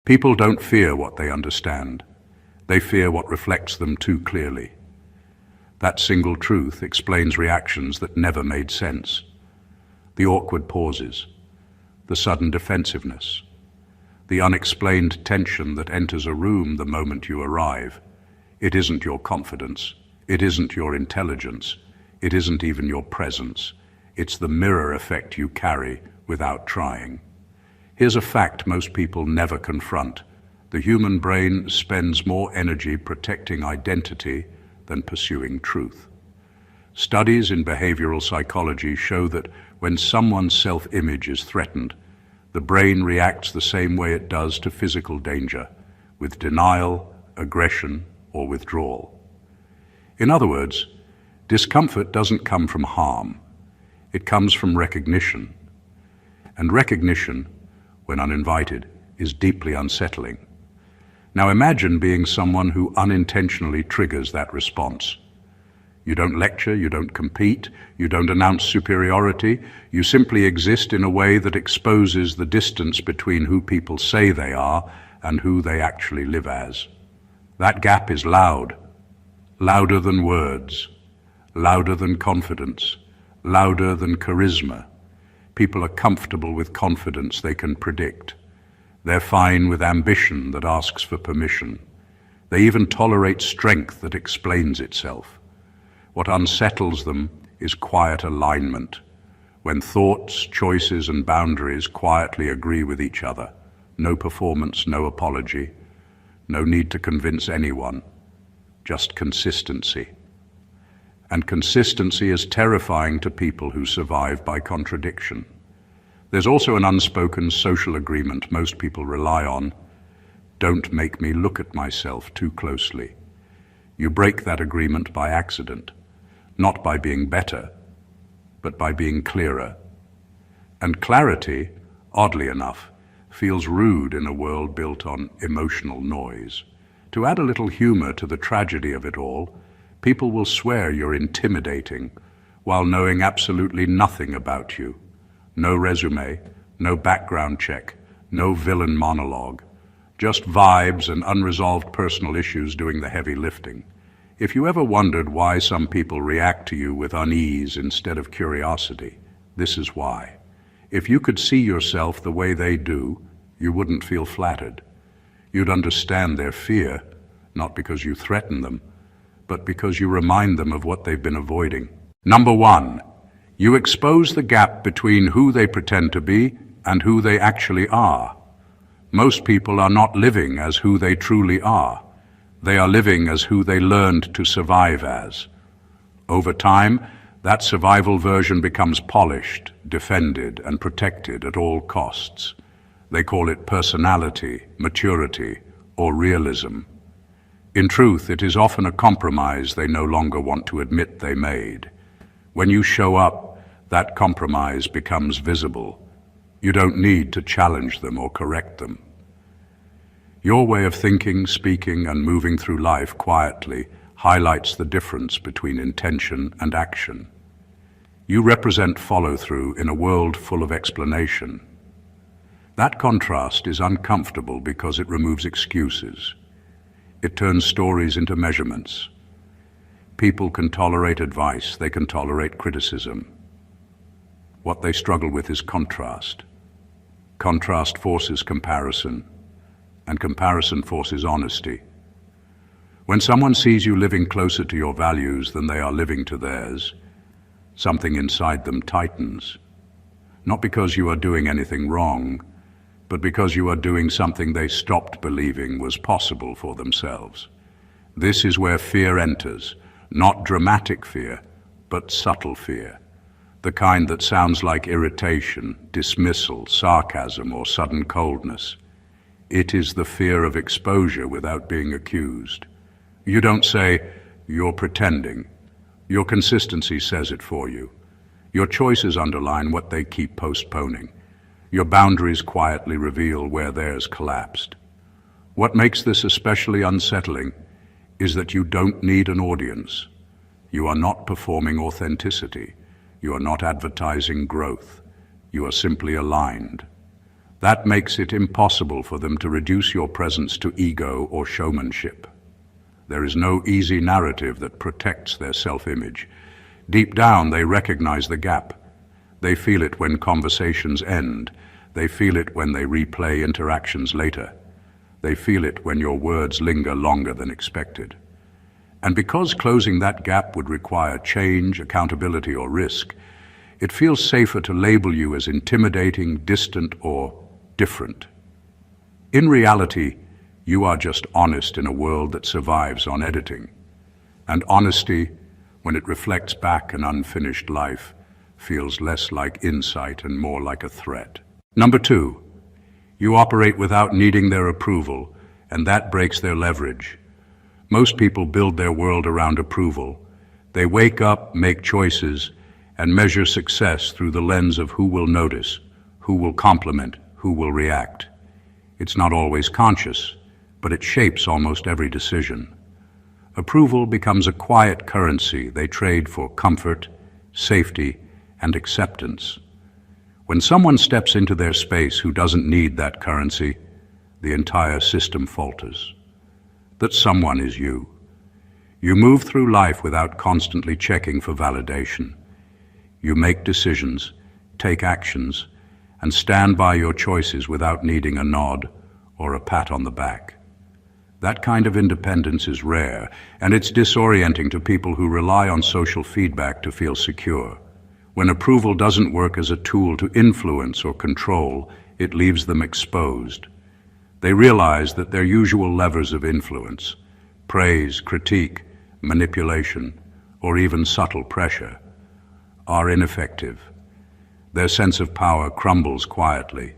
People don't fear what they understand. They fear what reflects them too clearly. That single truth explains reactions that never made sense. The awkward pauses, the sudden defensiveness, the unexplained tension that enters a room the moment you arrive. It isn't your confidence. It isn't your intelligence. It isn't even your presence. It's the mirror effect you carry without trying. Here's a fact most people never confront. The human brain spends more energy protecting identity than pursuing truth. Studies in behavioral psychology show that when someone's self-image is threatened, the brain reacts the same way it does to physical danger, with denial, aggression, or withdrawal. In other words, discomfort doesn't come from harm. It comes from recognition. And recognition, when uninvited, is deeply unsettling. Now imagine being someone who unintentionally triggers that response. You don't lecture, you don't compete, you don't announce superiority, you simply exist in a way that exposes the distance between who people say they are and who they actually live as. That gap is loud, louder than words, louder than confidence, louder than charisma. People are comfortable with confidence they can predict. They're fine with ambition that asks for permission. They even tolerate strength that explains itself. What unsettles them is quiet alignment, when thoughts, choices, and boundaries quietly agree with each other. No performance, no apology, no need to convince anyone, just consistency. And consistency is terrifying to people who survive by contradiction. There's also an unspoken social agreement most people rely on. Don't make me look at myself too closely. You break that agreement by accident, not by being better, but by being clearer. And clarity, oddly enough, feels rude in a world built on emotional noise. To add a little humor to the tragedy of it all, people will swear you're intimidating while knowing absolutely nothing about you. No resume, no background check, no villain monologue, just vibes and unresolved personal issues doing the heavy lifting. If you ever wondered why some people react to you with unease instead of curiosity, this is why. If you could see yourself the way they do, you wouldn't feel flattered. You'd understand their fear, not because you threaten them, but because you remind them of what they've been avoiding. Number one, you expose the gap between who they pretend to be and who they actually are. Most people are not living as who they truly are. They are living as who they learned to survive as. Over time, that survival version becomes polished, defended, and protected at all costs. They call it personality, maturity, or realism. In truth, it is often a compromise they no longer want to admit they made. When you show up, that compromise becomes visible. You don't need to challenge them or correct them. Your way of thinking, speaking, and moving through life quietly highlights the difference between intention and action. You represent follow-through in a world full of explanation. That contrast is uncomfortable because it removes excuses. It turns stories into measurements. People can tolerate advice, they can tolerate criticism. What they struggle with is contrast. Contrast forces comparison, and comparison forces honesty. When someone sees you living closer to your values than they are living to theirs, something inside them tightens. Not because you are doing anything wrong, but because you are doing something they stopped believing was possible for themselves. This is where fear enters, not dramatic fear, but subtle fear, the kind that sounds like irritation, dismissal, sarcasm, or sudden coldness. It is the fear of exposure without being accused. You don't say, "You're pretending." Your consistency says it for you. Your choices underline what they keep postponing. Your boundaries quietly reveal where theirs collapsed. What makes this especially unsettling is that you don't need an audience. You are not performing authenticity. You are not advertising growth. You are simply aligned. That makes it impossible for them to reduce your presence to ego or showmanship. There is no easy narrative that protects their self-image. Deep down, they recognize the gap. They feel it when conversations end. They feel it when they replay interactions later. They feel it when your words linger longer than expected. And because closing that gap would require change, accountability, or risk, it feels safer to label you as intimidating, distant, or different. In reality, you are just honest in a world that survives on editing. And honesty, when it reflects back an unfinished life, feels less like insight and more like a threat. Number 2, you operate without needing their approval, and that breaks their leverage. Most people build their world around approval. They wake up, make choices, and measure success through the lens of who will notice, who will compliment, who will react. It's not always conscious, but it shapes almost every decision. Approval becomes a quiet currency they trade for comfort, safety, and acceptance. When someone steps into their space who doesn't need that currency, the entire system falters. That someone is you. You move through life without constantly checking for validation. You make decisions, take actions, and stand by your choices without needing a nod or a pat on the back. That kind of independence is rare, and it's disorienting to people who rely on social feedback to feel secure. When approval doesn't work as a tool to influence or control, it leaves them exposed. They realize that their usual levers of influence, praise, critique, manipulation, or even subtle pressure, are ineffective. Their sense of power crumbles quietly,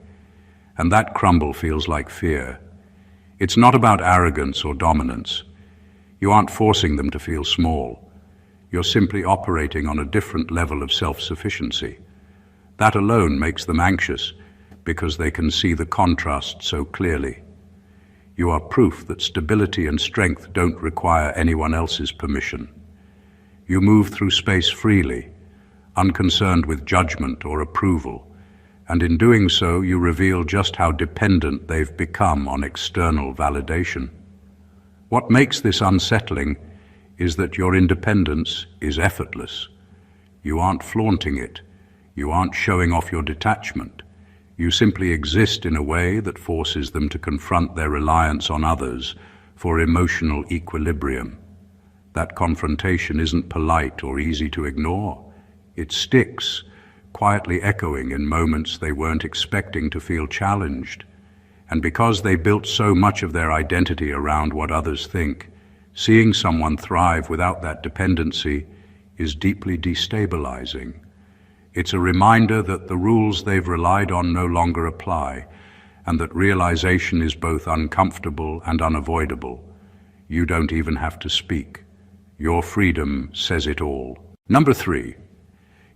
and that crumble feels like fear. It's not about arrogance or dominance. You aren't forcing them to feel small. You're simply operating on a different level of self-sufficiency. That alone makes them anxious, because they can see the contrast so clearly. You are proof that stability and strength don't require anyone else's permission. You move through space freely, unconcerned with judgment or approval, and in doing so you reveal just how dependent they've become on external validation. What makes this unsettling is that your independence is effortless. You aren't flaunting it. You aren't showing off your detachment. You simply exist in a way that forces them to confront their reliance on others for emotional equilibrium. That confrontation isn't polite or easy to ignore. It sticks, quietly echoing in moments they weren't expecting to feel challenged. And because they built so much of their identity around what others think, seeing someone thrive without that dependency is deeply destabilizing. It's a reminder that the rules they've relied on no longer apply, and that realization is both uncomfortable and unavoidable. You don't even have to speak. Your freedom says it all. Number 3,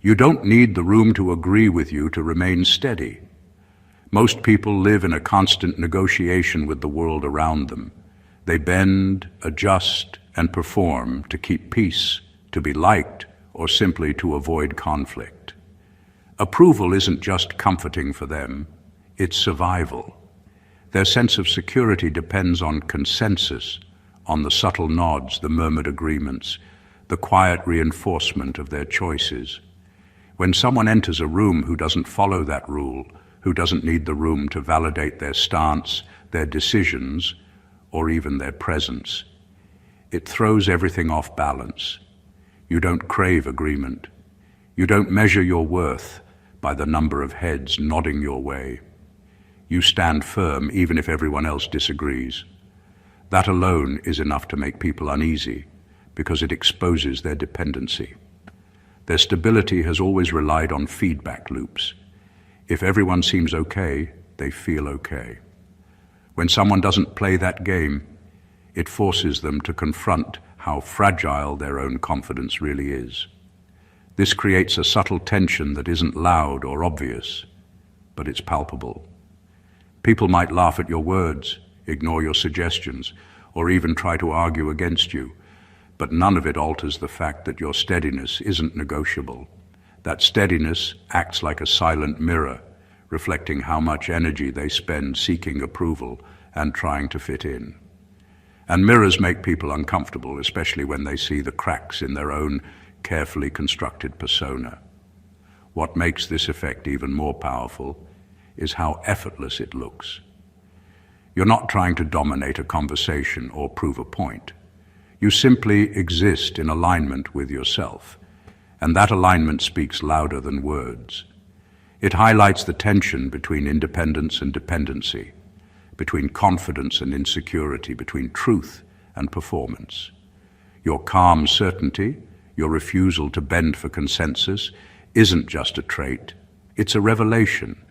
you don't need the room to agree with you to remain steady. Most people live in a constant negotiation with the world around them. They bend, adjust, and perform to keep peace, to be liked, or simply to avoid conflict. Approval isn't just comforting for them, it's survival. Their sense of security depends on consensus, on the subtle nods, the murmured agreements, the quiet reinforcement of their choices. When someone enters a room who doesn't follow that rule, who doesn't need the room to validate their stance, their decisions, or even their presence, it throws everything off balance. You don't crave agreement. You don't measure your worth by the number of heads nodding your way. You stand firm even if everyone else disagrees. That alone is enough to make people uneasy, because it exposes their dependency. Their stability has always relied on feedback loops. If everyone seems okay, they feel okay. When someone doesn't play that game, it forces them to confront how fragile their own confidence really is. This creates a subtle tension that isn't loud or obvious, but it's palpable. People might laugh at your words, ignore your suggestions, or even try to argue against you, but none of it alters the fact that your steadiness isn't negotiable. That steadiness acts like a silent mirror, reflecting how much energy they spend seeking approval and trying to fit in. And mirrors make people uncomfortable, especially when they see the cracks in their own carefully constructed persona. What makes this effect even more powerful is how effortless it looks. You're not trying to dominate a conversation or prove a point. You simply exist in alignment with yourself, and that alignment speaks louder than words. It highlights the tension between independence and dependency, between confidence and insecurity, between truth and performance. Your calm certainty, your refusal to bend for consensus, isn't just a trait, it's a revelation.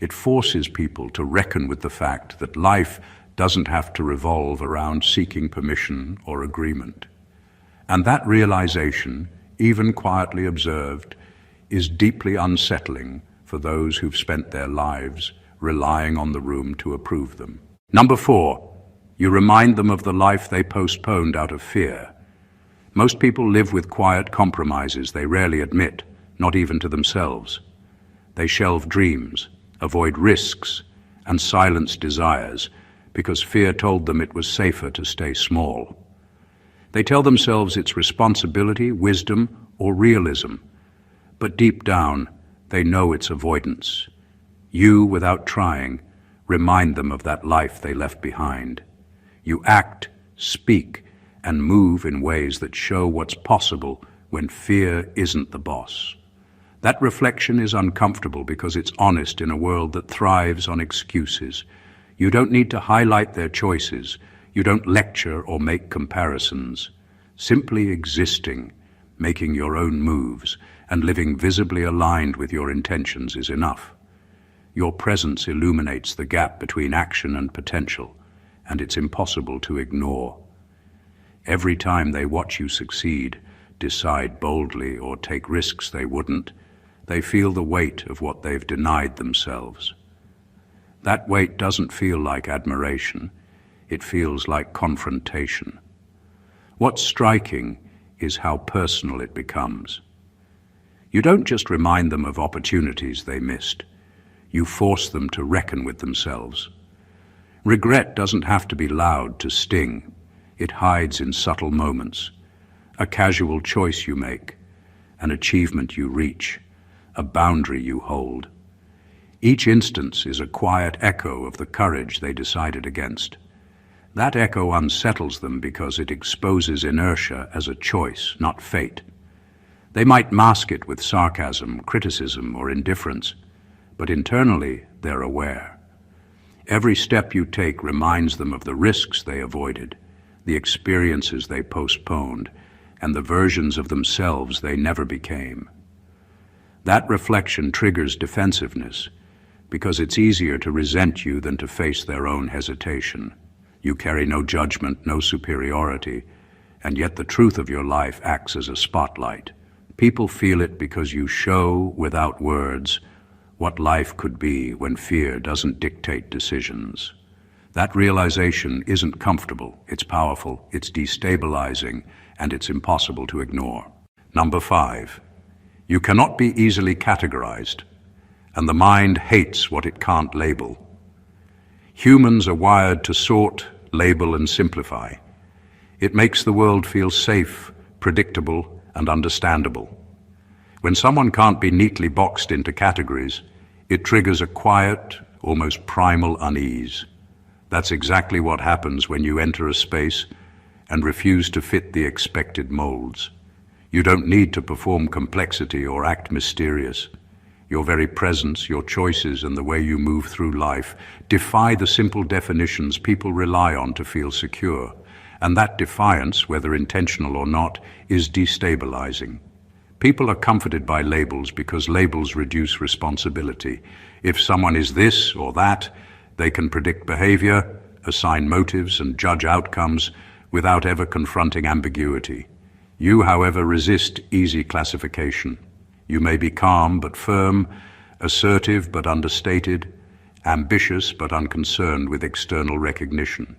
It forces people to reckon with the fact that life doesn't have to revolve around seeking permission or agreement. And that realization, even quietly observed, is deeply unsettling for those who've spent their lives relying on the room to approve them. Number 4, you remind them of the life they postponed out of fear. Most people live with quiet compromises they rarely admit, not even to themselves. They shelve dreams, avoid risks, and silence desires because fear told them it was safer to stay small. They tell themselves it's responsibility, wisdom, or realism, but deep down, they know it's avoidance. You, without trying, remind them of that life they left behind. You act, speak, and move in ways that show what's possible when fear isn't the boss. That reflection is uncomfortable because it's honest in a world that thrives on excuses. You don't need to highlight their choices. You don't lecture or make comparisons. Simply existing, making your own moves, and living visibly aligned with your intentions is enough. Your presence illuminates the gap between action and potential, and it's impossible to ignore. Every time they watch you succeed, decide boldly, or take risks they wouldn't, they feel the weight of what they've denied themselves. That weight doesn't feel like admiration, it feels like confrontation. What's striking is how personal it becomes. You don't just remind them of opportunities they missed, you force them to reckon with themselves. Regret doesn't have to be loud to sting. It hides in subtle moments. A casual choice you make, an achievement you reach, a boundary you hold. Each instance is a quiet echo of the courage they decided against. That echo unsettles them because it exposes inertia as a choice, not fate. They might mask it with sarcasm, criticism, or indifference, but internally they're aware. Every step you take reminds them of the risks they avoided, the experiences they postponed, and the versions of themselves they never became. That reflection triggers defensiveness, because it's easier to resent you than to face their own hesitation. You carry no judgment, no superiority, and yet the truth of your life acts as a spotlight. People feel it because you show, without words, what life could be when fear doesn't dictate decisions. That realization isn't comfortable, it's powerful, it's destabilizing, and it's impossible to ignore. Number 5, you cannot be easily categorized, and the mind hates what it can't label. Humans are wired to sort, label, and simplify. It makes the world feel safe, predictable, and understandable. When someone can't be neatly boxed into categories, it triggers a quiet, almost primal unease. That's exactly what happens when you enter a space and refuse to fit the expected molds. You don't need to perform complexity or act mysterious. Your very presence, your choices, and the way you move through life defy the simple definitions people rely on to feel secure. And that defiance, whether intentional or not, is destabilizing. People are comforted by labels because labels reduce responsibility. If someone is this or that, they can predict behavior, assign motives, and judge outcomes without ever confronting ambiguity. You, however, resist easy classification. You may be calm but firm, assertive but understated, ambitious but unconcerned with external recognition.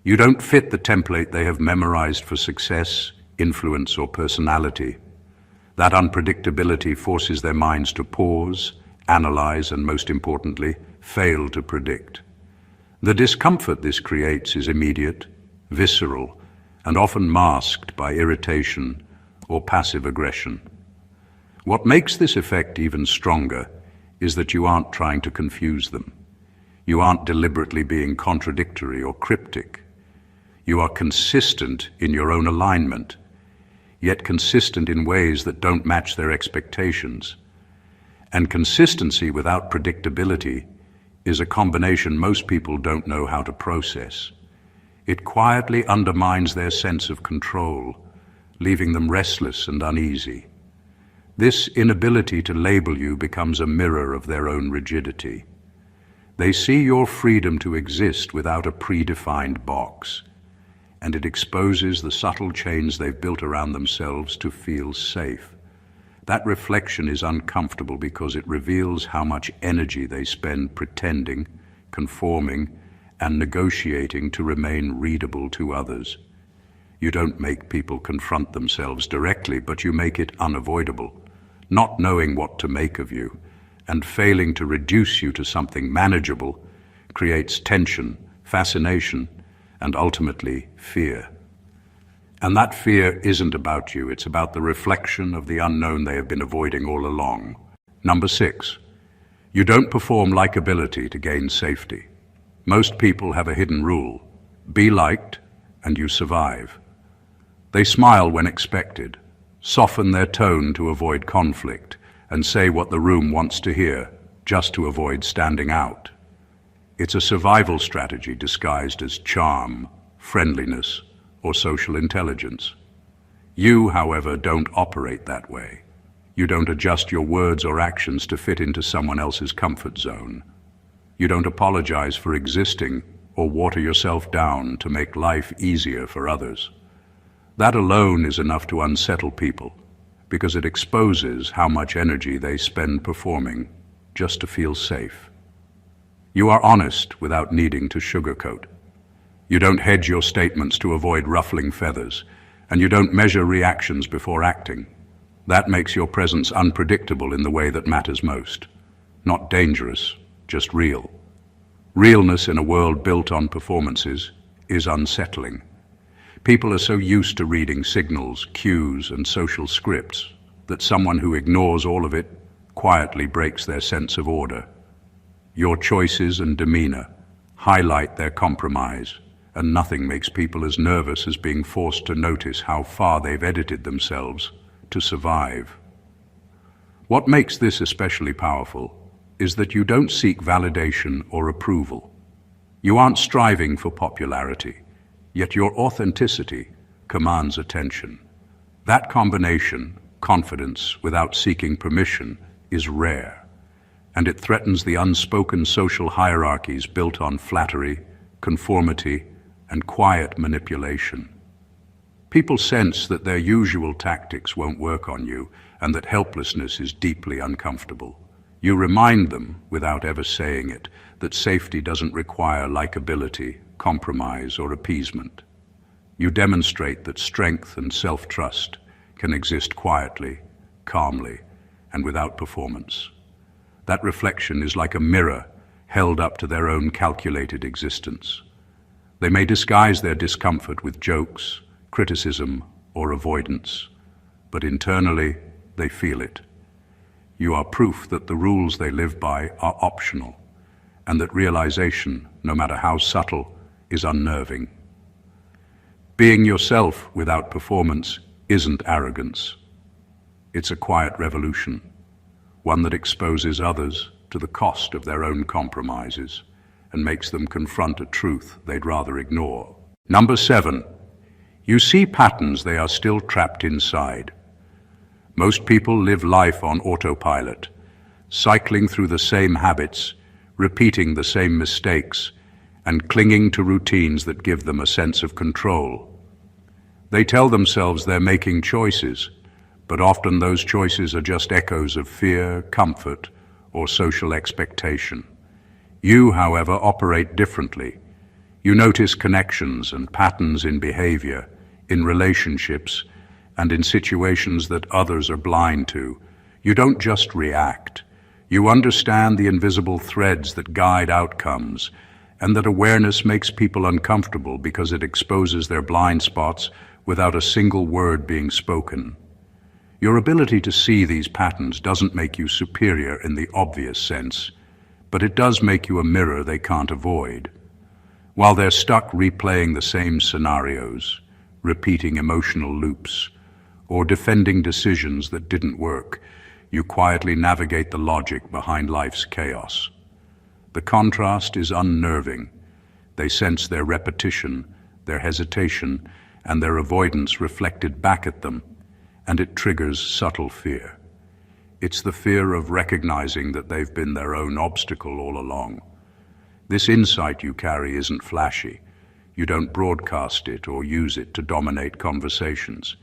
You don't fit the template they have memorized for success, influence, or personality. That unpredictability forces their minds to pause, analyze, and most importantly, fail to predict. The discomfort this creates is immediate, visceral, and often masked by irritation or passive aggression. What makes this effect even stronger is that you aren't trying to confuse them. You aren't deliberately being contradictory or cryptic. You are consistent in your own alignment, yet consistent in ways that don't match their expectations. And consistency without predictability is a combination most people don't know how to process. It quietly undermines their sense of control, leaving them restless and uneasy. This inability to label you becomes a mirror of their own rigidity. They see your freedom to exist without a predefined box, and it exposes the subtle chains they've built around themselves to feel safe. That reflection is uncomfortable because it reveals how much energy they spend pretending, conforming, and negotiating to remain readable to others. You don't make people confront themselves directly, but you make it unavoidable. Not knowing what to make of you and failing to reduce you to something manageable creates tension, fascination, and ultimately fear. And that fear isn't about you, it's about the reflection of the unknown they have been avoiding all along. Number 6, you don't perform likability to gain safety. Most people have a hidden rule: be liked and you survive. They smile when expected, soften their tone to avoid conflict, and say what the room wants to hear, just to avoid standing out. It's a survival strategy disguised as charm, friendliness, or social intelligence. You, however, don't operate that way. You don't adjust your words or actions to fit into someone else's comfort zone. You don't apologize for existing or water yourself down to make life easier for others. That alone is enough to unsettle people, because it exposes how much energy they spend performing just to feel safe. You are honest without needing to sugarcoat. You don't hedge your statements to avoid ruffling feathers, and you don't measure reactions before acting. That makes your presence unpredictable in the way that matters most. Not dangerous, just real. Realness in a world built on performances is unsettling. People are so used to reading signals, cues, and social scripts that someone who ignores all of it quietly breaks their sense of order. Your choices and demeanor highlight their compromise, and nothing makes people as nervous as being forced to notice how far they've edited themselves to survive. What makes this especially powerful is that you don't seek validation or approval. You aren't striving for popularity, yet your authenticity commands attention. That combination, confidence without seeking permission, is rare, and it threatens the unspoken social hierarchies built on flattery, conformity, and quiet manipulation. People sense that their usual tactics won't work on you, and that helplessness is deeply uncomfortable. You remind them, without ever saying it, that safety doesn't require likability, compromise, or appeasement. You demonstrate that strength and self-trust can exist quietly, calmly, and without performance. That reflection is like a mirror held up to their own calculated existence. They may disguise their discomfort with jokes, criticism, or avoidance, but internally they feel it. You are proof that the rules they live by are optional, and that realization, no matter how subtle, is unnerving. Being yourself without performance isn't arrogance. It's a quiet revolution, one that exposes others to the cost of their own compromises and makes them confront a truth they'd rather ignore. Number 7, you see patterns they are still trapped inside. Most people live life on autopilot, cycling through the same habits, repeating the same mistakes, and clinging to routines that give them a sense of control. They tell themselves they're making choices, but often those choices are just echoes of fear, comfort, or social expectation. You, however, operate differently. You notice connections and patterns in behavior, in relationships, and in situations that others are blind to. You don't just react. You understand the invisible threads that guide outcomes, and that awareness makes people uncomfortable because it exposes their blind spots without a single word being spoken. Your ability to see these patterns doesn't make you superior in the obvious sense, but it does make you a mirror they can't avoid. While they're stuck replaying the same scenarios, repeating emotional loops, or defending decisions that didn't work, you quietly navigate the logic behind life's chaos. The contrast is unnerving. They sense their repetition, their hesitation, and their avoidance reflected back at them, and it triggers subtle fear. It's the fear of recognizing that they've been their own obstacle all along. This insight you carry isn't flashy. You don't broadcast it or use it to dominate conversations.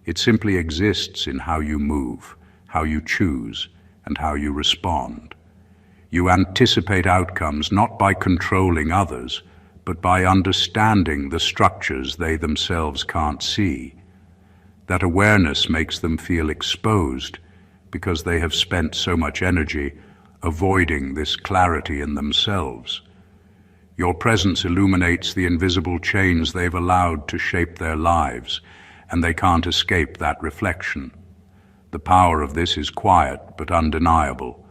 It simply exists in how you move, how you choose, and how you respond. You anticipate outcomes not by controlling others, but by understanding the structures they themselves can't see. That awareness makes them feel exposed because they have spent so much energy avoiding this clarity in themselves. Your presence illuminates the invisible chains they've allowed to shape their lives, and they can't escape that reflection. The power of this is quiet but undeniable.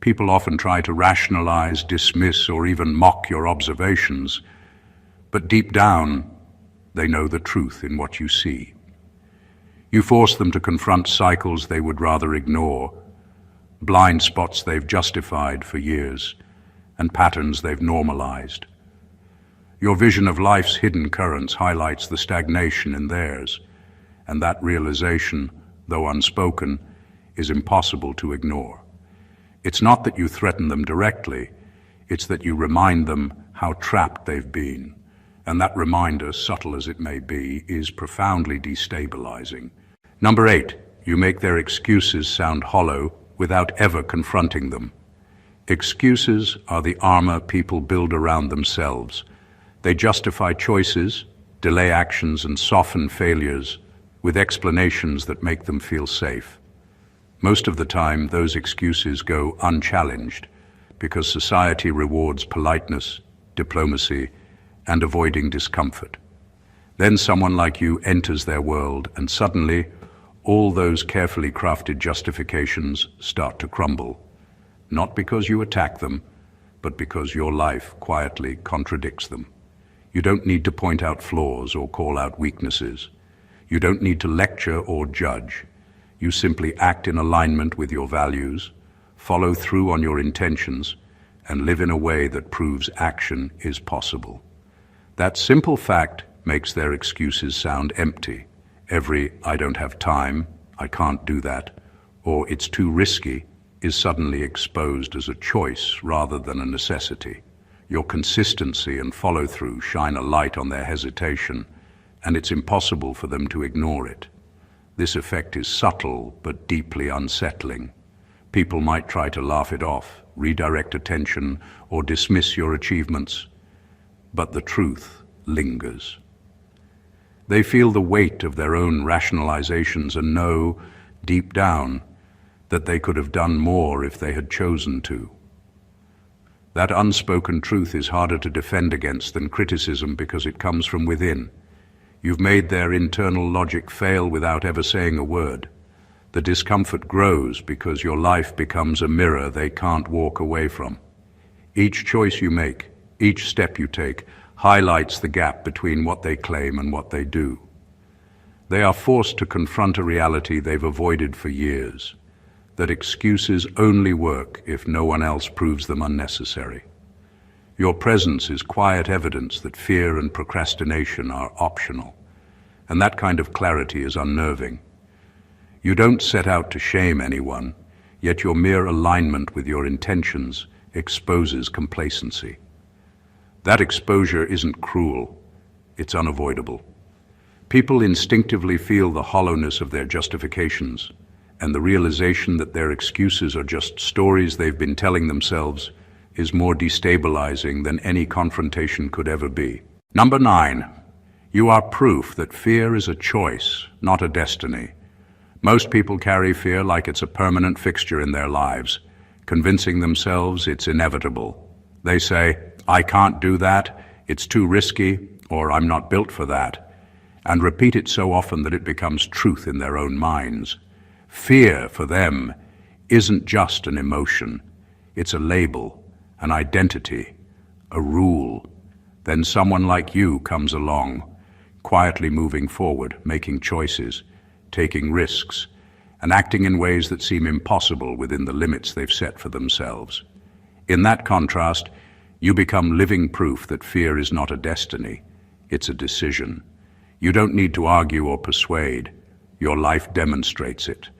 People often try to rationalize, dismiss, or even mock your observations, but deep down, they know the truth in what you see. You force them to confront cycles they would rather ignore, blind spots they've justified for years, and patterns they've normalized. Your vision of life's hidden currents highlights the stagnation in theirs, and that realization, though unspoken, is impossible to ignore. It's not that you threaten them directly, it's that you remind them how trapped they've been, and that reminder, subtle as it may be, is profoundly destabilizing. Number 8, you make their excuses sound hollow without ever confronting them. Excuses are the armor people build around themselves. They justify choices, delay actions, and soften failures with explanations that make them feel safe. Most of the time, those excuses go unchallenged because society rewards politeness, diplomacy, and avoiding discomfort. Then someone like you enters their world, and suddenly, all those carefully crafted justifications start to crumble. Not because you attack them, but because your life quietly contradicts them. You don't need to point out flaws or call out weaknesses. You don't need to lecture or judge. You simply act in alignment with your values, follow through on your intentions, and live in a way that proves action is possible. That simple fact makes their excuses sound empty. Every "I don't have time," "I can't do that," or "it's too risky" is suddenly exposed as a choice rather than a necessity. Your consistency and follow-through shine a light on their hesitation, and it's impossible for them to ignore it. This effect is subtle but deeply unsettling. People might try to laugh it off, redirect attention, or dismiss your achievements, but the truth lingers. They feel the weight of their own rationalizations and know, deep down, that they could have done more if they had chosen to. That unspoken truth is harder to defend against than criticism because it comes from within. You've made their internal logic fail without ever saying a word. The discomfort grows because your life becomes a mirror they can't walk away from. Each choice you make, each step you take, highlights the gap between what they claim and what they do. They are forced to confront a reality they've avoided for years, that excuses only work if no one else proves them unnecessary. Your presence is quiet evidence that fear and procrastination are optional, and that kind of clarity is unnerving. You don't set out to shame anyone, yet your mere alignment with your intentions exposes complacency. That exposure isn't cruel, it's unavoidable. People instinctively feel the hollowness of their justifications, and the realization that their excuses are just stories they've been telling themselves is more destabilizing than any confrontation could ever be. Number 9, you are proof that fear is a choice, not a destiny. Most people carry fear like it's a permanent fixture in their lives, convincing themselves it's inevitable. They say, "I can't do that, it's too risky," or "I'm not built for that," and repeat it so often that it becomes truth in their own minds. Fear, for them, isn't just an emotion. It's a label, an identity, a rule. Then someone like you comes along, quietly moving forward, making choices, taking risks, and acting in ways that seem impossible within the limits they've set for themselves. In that contrast, you become living proof that fear is not a destiny, it's a decision. You don't need to argue or persuade. Your life demonstrates it.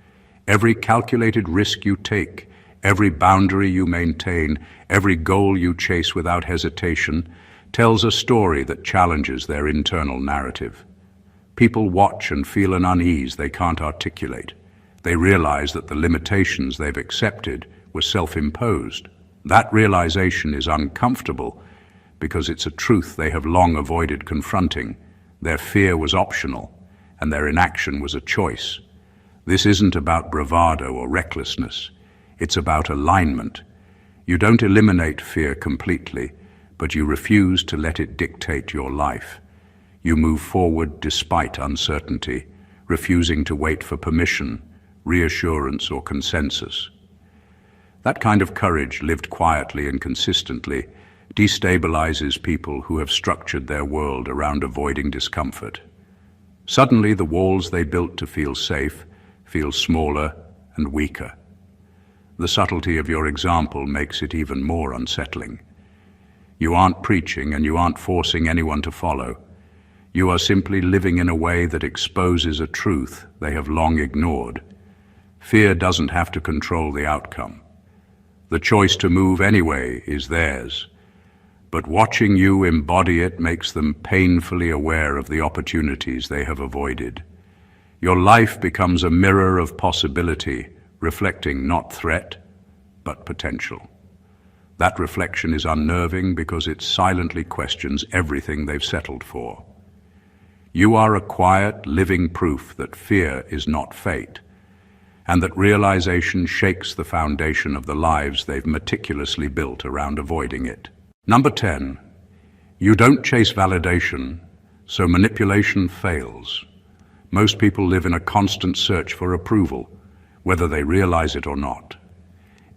Every calculated risk you take, every boundary you maintain, every goal you chase without hesitation, tells a story that challenges their internal narrative. People watch and feel an unease they can't articulate. They realize that the limitations they've accepted were self-imposed. That realization is uncomfortable because it's a truth they have long avoided confronting. Their fear was optional, and their inaction was a choice. This isn't about bravado or recklessness. It's about alignment. You don't eliminate fear completely, but you refuse to let it dictate your life. You move forward despite uncertainty, refusing to wait for permission, reassurance, or consensus. That kind of courage, lived quietly and consistently, destabilizes people who have structured their world around avoiding discomfort. Suddenly, the walls they built to feel safe feel smaller and weaker. The subtlety of your example makes it even more unsettling. You aren't preaching and you aren't forcing anyone to follow. You are simply living in a way that exposes a truth they have long ignored. Fear doesn't have to control the outcome. The choice to move anyway is theirs. But watching you embody it makes them painfully aware of the opportunities they have avoided. Your life becomes a mirror of possibility, reflecting not threat, but potential. That reflection is unnerving because it silently questions everything they've settled for. You are a quiet, living proof that fear is not fate, and that realization shakes the foundation of the lives they've meticulously built around avoiding it. Number 10, you don't chase validation, so manipulation fails. Most people live in a constant search for approval, whether they realize it or not.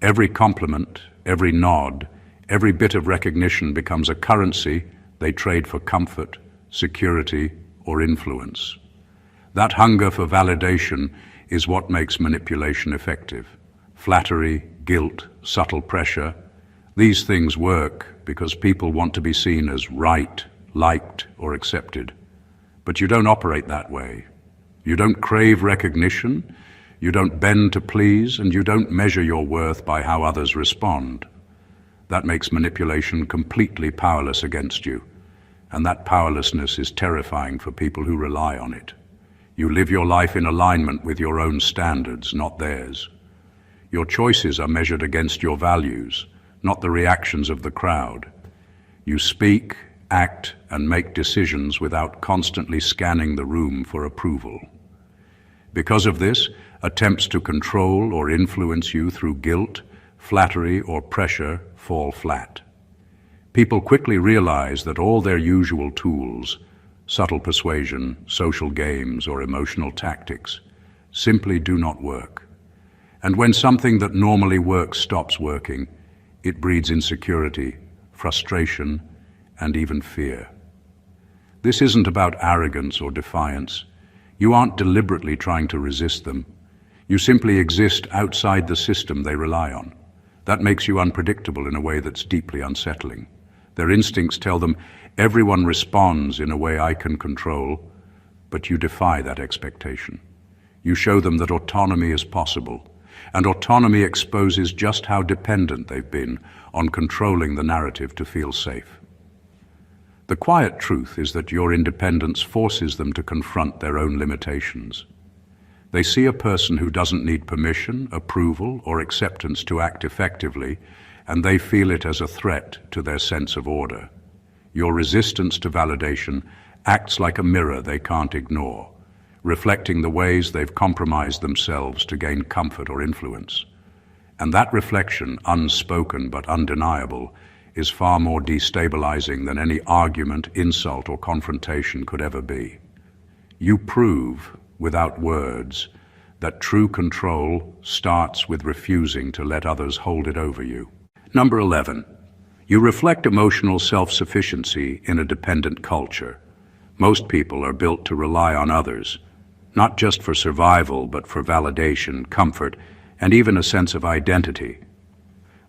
Every compliment, every nod, every bit of recognition becomes a currency they trade for comfort, security, or influence. That hunger for validation is what makes manipulation effective. Flattery, guilt, subtle pressure, these things work because people want to be seen as right, liked, or accepted. But you don't operate that way. You don't crave recognition, you don't bend to please, and you don't measure your worth by how others respond. That makes manipulation completely powerless against you, and that powerlessness is terrifying for people who rely on it. You live your life in alignment with your own standards, not theirs. Your choices are measured against your values, not the reactions of the crowd. You speak, act, and make decisions without constantly scanning the room for approval. Because of this, attempts to control or influence you through guilt, flattery, or pressure fall flat. People quickly realize that all their usual tools, subtle persuasion, social games, or emotional tactics, simply do not work. And when something that normally works stops working, it breeds insecurity, frustration, and even fear. This isn't about arrogance or defiance. You aren't deliberately trying to resist them. You simply exist outside the system they rely on. That makes you unpredictable in a way that's deeply unsettling. Their instincts tell them, everyone responds in a way I can control, but you defy that expectation. You show them that autonomy is possible, and autonomy exposes just how dependent they've been on controlling the narrative to feel safe. The quiet truth is that your independence forces them to confront their own limitations. They see a person who doesn't need permission, approval, or acceptance to act effectively, and they feel it as a threat to their sense of order. Your resistance to validation acts like a mirror they can't ignore, reflecting the ways they've compromised themselves to gain comfort or influence. And that reflection, unspoken but undeniable, is far more destabilizing than any argument, insult, or confrontation could ever be. You prove, without words, that true control starts with refusing to let others hold it over you. Number 11. You reflect emotional self-sufficiency in a dependent culture. Most people are built to rely on others, not just for survival, but for validation, comfort, and even a sense of identity.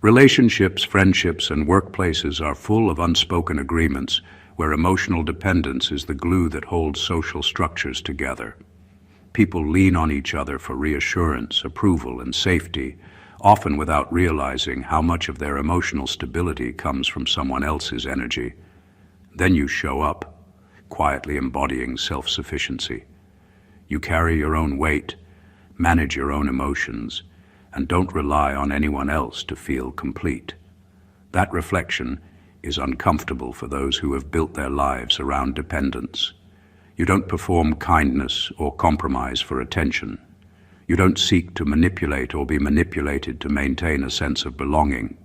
Relationships, friendships, and workplaces are full of unspoken agreements where emotional dependence is the glue that holds social structures together. People lean on each other for reassurance, approval, and safety, often without realizing how much of their emotional stability comes from someone else's energy. Then you show up, quietly embodying self-sufficiency. You carry your own weight, manage your own emotions, and don't rely on anyone else to feel complete. That reflection is uncomfortable for those who have built their lives around dependence. You don't perform kindness or compromise for attention. You don't seek to manipulate or be manipulated to maintain a sense of belonging.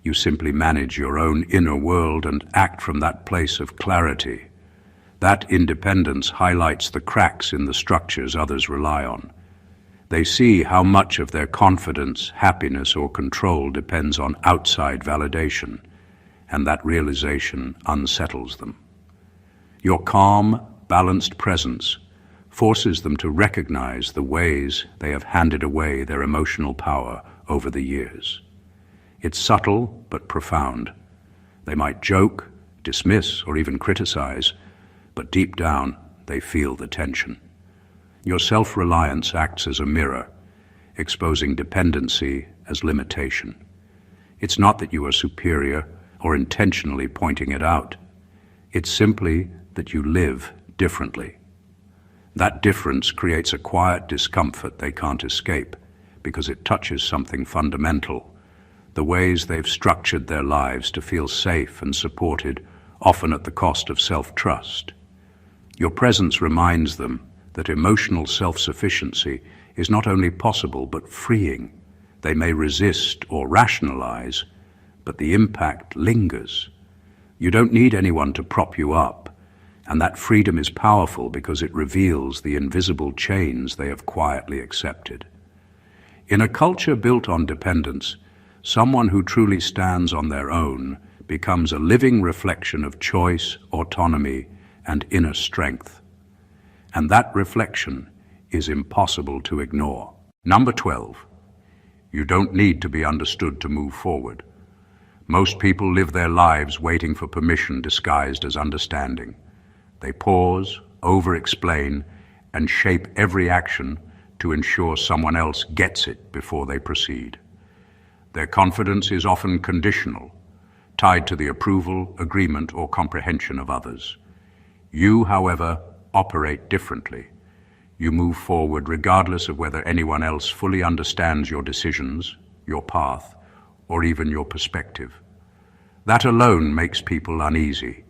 You simply manage your own inner world and act from that place of clarity. That independence highlights the cracks in the structures others rely on. They see how much of their confidence, happiness, or control depends on outside validation, and that realization unsettles them. Your calm, balanced presence forces them to recognize the ways they have handed away their emotional power over the years. It's subtle but profound. They might joke, dismiss, or even criticize, but deep down they feel the tension. Your self-reliance acts as a mirror, exposing dependency as limitation. It's not that you are superior or intentionally pointing it out. It's simply that you live differently. That difference creates a quiet discomfort they can't escape because it touches something fundamental, the ways they've structured their lives to feel safe and supported, often at the cost of self-trust. Your presence reminds them that emotional self-sufficiency is not only possible but freeing. They may resist or rationalize, but the impact lingers. You don't need anyone to prop you up, and that freedom is powerful because it reveals the invisible chains they have quietly accepted. In a culture built on dependence, someone who truly stands on their own becomes a living reflection of choice, autonomy, and inner strength. And that reflection is impossible to ignore. Number 12. You don't need to be understood to move forward. Most people live their lives waiting for permission disguised as understanding. They pause, over-explain, and shape every action to ensure someone else gets it before they proceed. Their confidence is often conditional, tied to the approval, agreement, or comprehension of others. You, however, operate differently. You move forward regardless of whether anyone else fully understands your decisions, your path, or even your perspective. That alone makes people uneasy,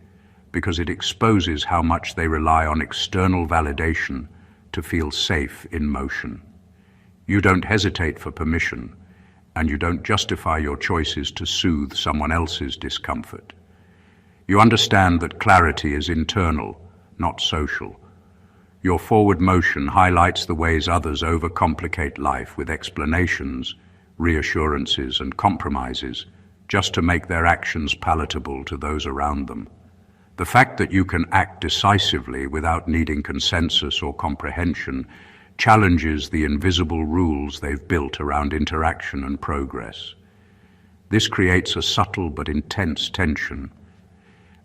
because it exposes how much they rely on external validation to feel safe in motion. You don't hesitate for permission, and you don't justify your choices to soothe someone else's discomfort. You understand that clarity is internal, not social. Your forward motion highlights the ways others overcomplicate life with explanations, reassurances, and compromises, just to make their actions palatable to those around them. The fact that you can act decisively without needing consensus or comprehension challenges the invisible rules they've built around interaction and progress. This creates a subtle but intense tension.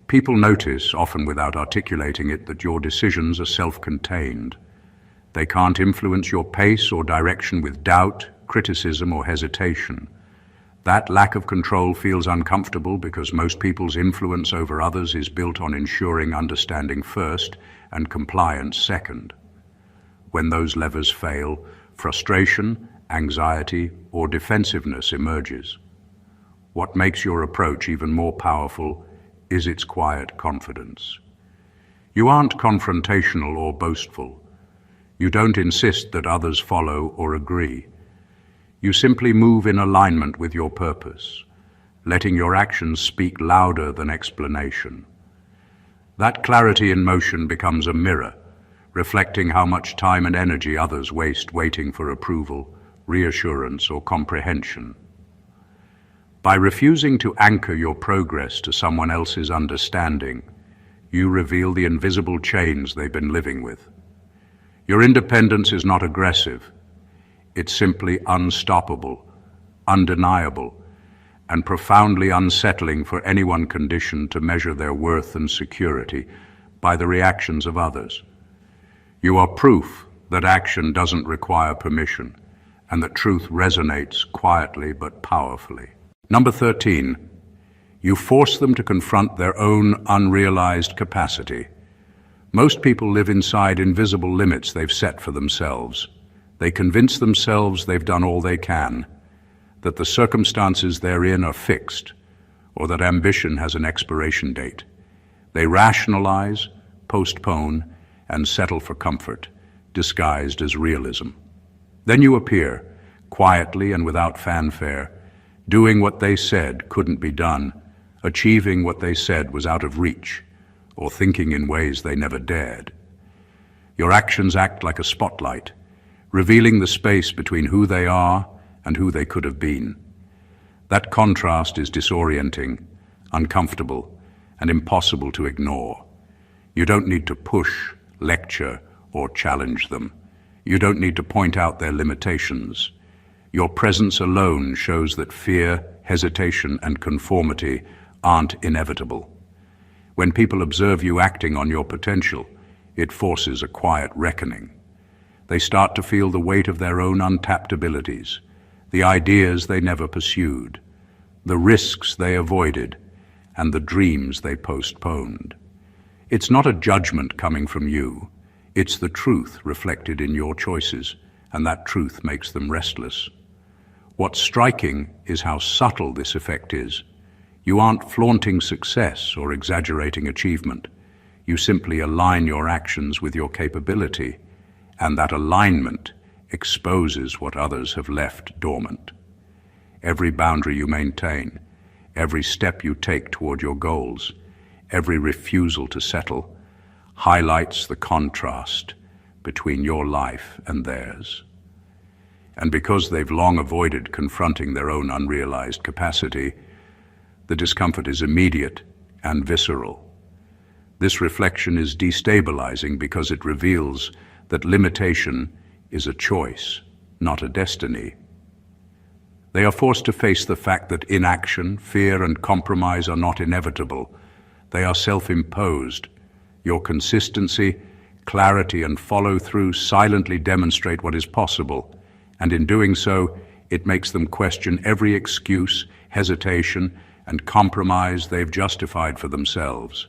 People notice, often without articulating it, that your decisions are self-contained. They can't influence your pace or direction with doubt, criticism, or hesitation. That lack of control feels uncomfortable because most people's influence over others is built on ensuring understanding first and compliance second. When those levers fail, frustration, anxiety, or defensiveness emerges. What makes your approach even more powerful is its quiet confidence. You aren't confrontational or boastful. You don't insist that others follow or agree. You simply move in alignment with your purpose, letting your actions speak louder than explanation. That clarity in motion becomes a mirror, reflecting how much time and energy others waste waiting for approval, reassurance, or comprehension. By refusing to anchor your progress to someone else's understanding, you reveal the invisible chains they've been living with. Your independence is not aggressive. It's simply unstoppable, undeniable, and profoundly unsettling for anyone conditioned to measure their worth and security by the reactions of others. You are proof that action doesn't require permission, and that truth resonates quietly but powerfully. Number 13, you force them to confront their own unrealized capacity. Most people live inside invisible limits they've set for themselves. They convince themselves they've done all they can, that the circumstances they're in are fixed, or that ambition has an expiration date. They rationalize, postpone, and settle for comfort, disguised as realism. Then you appear, quietly and without fanfare, doing what they said couldn't be done, achieving what they said was out of reach, or thinking in ways they never dared. Your actions act like a spotlight, revealing the space between who they are and who they could have been. That contrast is disorienting, uncomfortable, and impossible to ignore. You don't need to push, lecture, or challenge them. You don't need to point out their limitations. Your presence alone shows that fear, hesitation, and conformity aren't inevitable. When people observe you acting on your potential, it forces a quiet reckoning. They start to feel the weight of their own untapped abilities, the ideas they never pursued, the risks they avoided, and the dreams they postponed. It's not a judgment coming from you. It's the truth reflected in your choices, and that truth makes them restless. What's striking is how subtle this effect is. You aren't flaunting success or exaggerating achievement. You simply align your actions with your capability, and that alignment exposes what others have left dormant. Every boundary you maintain, every step you take toward your goals, every refusal to settle, highlights the contrast between your life and theirs. And because they've long avoided confronting their own unrealized capacity, the discomfort is immediate and visceral. This reflection is destabilizing because it reveals that limitation is a choice, not a destiny. They are forced to face the fact that inaction, fear, and compromise are not inevitable. They are self-imposed. Your consistency, clarity, and follow-through silently demonstrate what is possible, and in doing so, it makes them question every excuse, hesitation, and compromise they've justified for themselves.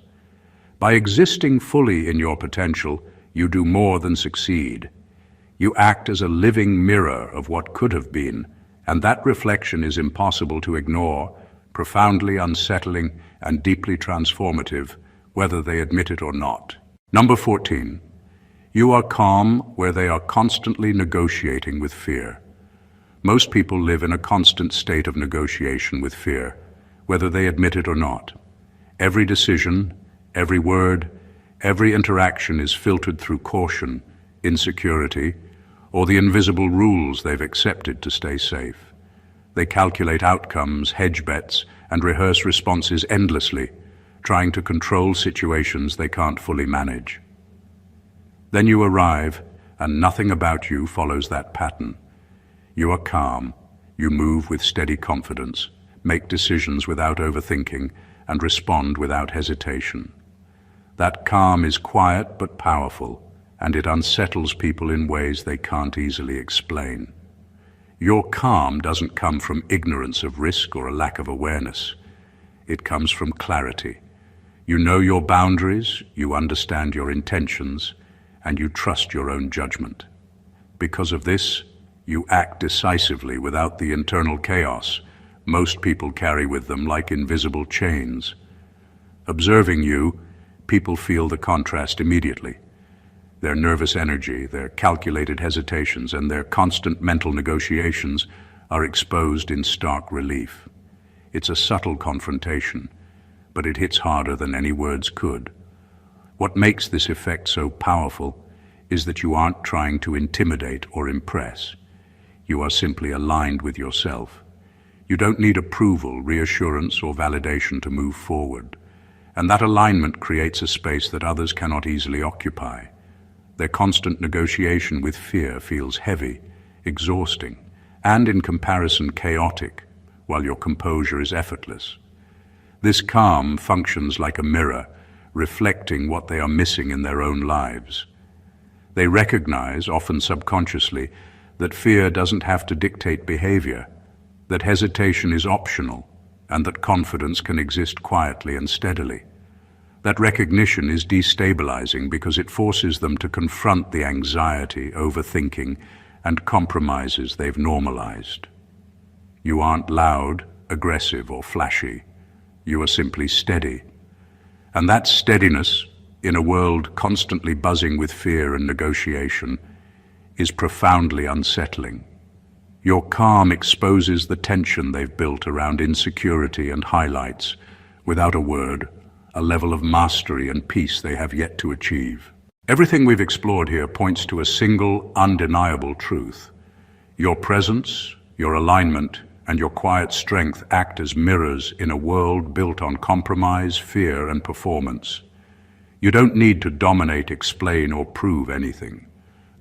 By existing fully in your potential, you do more than succeed. You act as a living mirror of what could have been, and that reflection is impossible to ignore, profoundly unsettling, and deeply transformative, whether they admit it or not. Number 14. You are calm where they are constantly negotiating with fear. Most people live in a constant state of negotiation with fear, whether they admit it or not. Every decision, every word, every interaction is filtered through caution, insecurity, or the invisible rules they've accepted to stay safe. They calculate outcomes, hedge bets, and rehearse responses endlessly, trying to control situations they can't fully manage. Then you arrive, and nothing about you follows that pattern. You are calm, you move with steady confidence, make decisions without overthinking, and respond without hesitation. That calm is quiet but powerful, and it unsettles people in ways they can't easily explain. Your calm doesn't come from ignorance of risk or a lack of awareness. It comes from clarity. You know your boundaries, you understand your intentions, and you trust your own judgment. Because of this, you act decisively without the internal chaos most people carry with them like invisible chains. Observing you, people feel the contrast immediately. Their nervous energy, their calculated hesitations, and their constant mental negotiations are exposed in stark relief. It's a subtle confrontation, but it hits harder than any words could. What makes this effect so powerful is that you aren't trying to intimidate or impress. You are simply aligned with yourself. You don't need approval, reassurance, or validation to move forward. And that alignment creates a space that others cannot easily occupy. Their constant negotiation with fear feels heavy, exhausting, and in comparison chaotic, while your composure is effortless. This calm functions like a mirror, reflecting what they are missing in their own lives. They recognize, often subconsciously, that fear doesn't have to dictate behavior, that hesitation is optional, and that confidence can exist quietly and steadily. That recognition is destabilizing because it forces them to confront the anxiety, overthinking, and compromises they've normalized. You aren't loud, aggressive, or flashy. You are simply steady. And that steadiness, in a world constantly buzzing with fear and negotiation, is profoundly unsettling. Your calm exposes the tension they've built around insecurity and highlights, without a word, a level of mastery and peace they have yet to achieve. Everything we've explored here points to a single, undeniable truth. Your presence, your alignment, and your quiet strength act as mirrors in a world built on compromise, fear, and performance. You don't need to dominate, explain, or prove anything.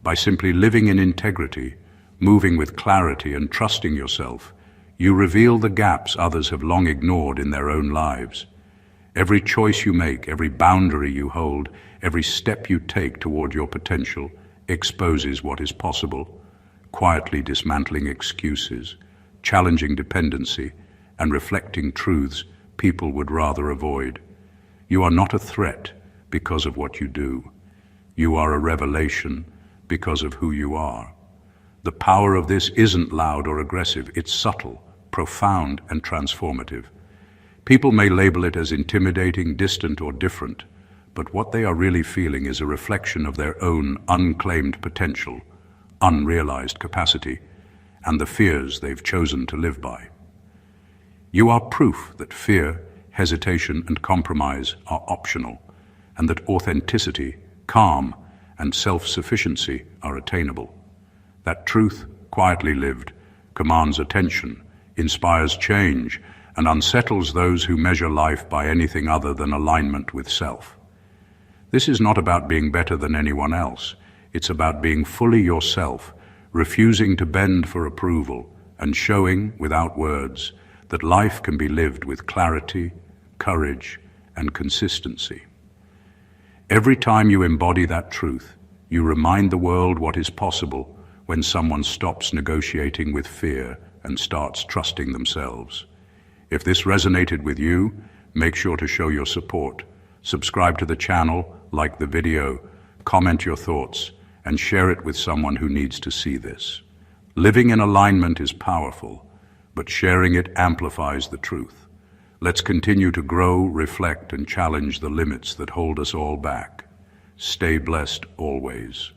By simply living in integrity, moving with clarity, and trusting yourself, you reveal the gaps others have long ignored in their own lives. Every choice you make, every boundary you hold, every step you take toward your potential exposes what is possible, quietly dismantling excuses, challenging dependency, and reflecting truths people would rather avoid. You are not a threat because of what you do. You are a revelation because of who you are. The power of this isn't loud or aggressive, it's subtle, profound, and transformative. People may label it as intimidating, distant, or different, but what they are really feeling is a reflection of their own unclaimed potential, unrealized capacity, and the fears they've chosen to live by. You are proof that fear, hesitation, and compromise are optional, and that authenticity, calm, and self-sufficiency are attainable. That truth, quietly lived, commands attention, inspires change, and unsettles those who measure life by anything other than alignment with self. This is not about being better than anyone else. It's about being fully yourself, refusing to bend for approval, and showing, without words, that life can be lived with clarity, courage, and consistency. Every time you embody that truth, you remind the world what is possible when someone stops negotiating with fear and starts trusting themselves. If this resonated with you, make sure to show your support. Subscribe to the channel, like the video, comment your thoughts, and share it with someone who needs to see this. Living in alignment is powerful, but sharing it amplifies the truth. Let's continue to grow, reflect, and challenge the limits that hold us all back. Stay blessed always.